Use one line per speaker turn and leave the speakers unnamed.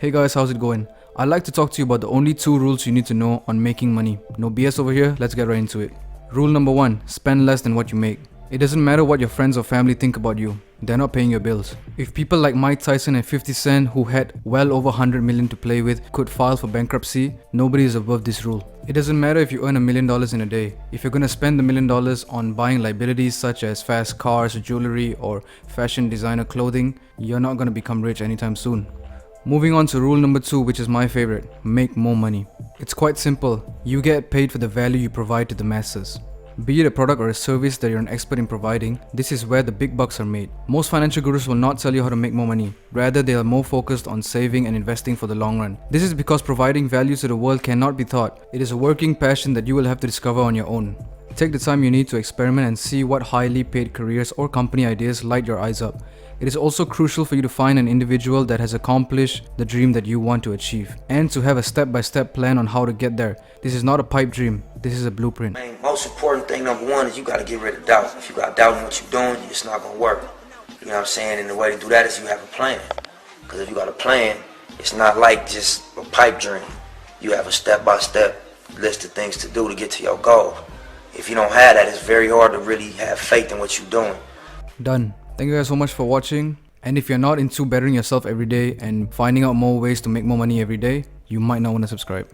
Hey guys, how's it going? I'd like to talk to you about the only 2 rules you need to know on making money. No BS over here, let's get right into it. Rule number 1, spend less than what you make. It doesn't matter what your friends or family think about you, they're not paying your bills. If people like Mike Tyson and 50 Cent, who had well over 100 million to play with, could file for bankruptcy, nobody is above this rule. It doesn't matter if you earn $1 million in a day. If you're gonna spend the $1 million on buying liabilities such as fast cars, jewelry, or fashion designer clothing, you're not gonna become rich anytime soon. Moving on to rule number 2, which is my favorite, make more money. It's quite simple. You get paid for the value you provide to the masses. Be it a product or a service that you're an expert in providing, this is where the big bucks are made. Most financial gurus will not tell you how to make more money. Rather, they are more focused on saving and investing for the long run. This is because providing value to the world cannot be taught. It is a working passion that you will have to discover on your own. Take the time you need to experiment and see what highly paid careers or company ideas light your eyes up. It is also crucial for you to find an individual that has accomplished the dream that you want to achieve, and to have a step-by-step plan on how to get there. This is not a pipe dream, this is a blueprint.
Man, most important thing, number 1, is you got to get rid of doubt. If you got doubt in what you're doing, it's not going to work. You know what I'm saying? And the way to do that is you have a plan. Because if you got a plan, it's not like just a pipe dream. You have a step-by-step list of things to do to get to your goal. If you don't have that, it's very hard to really have faith in what you're doing.
Done. Thank you guys so much for watching. And if you're not into bettering yourself every day and finding out more ways to make more money every day, you might not want to subscribe.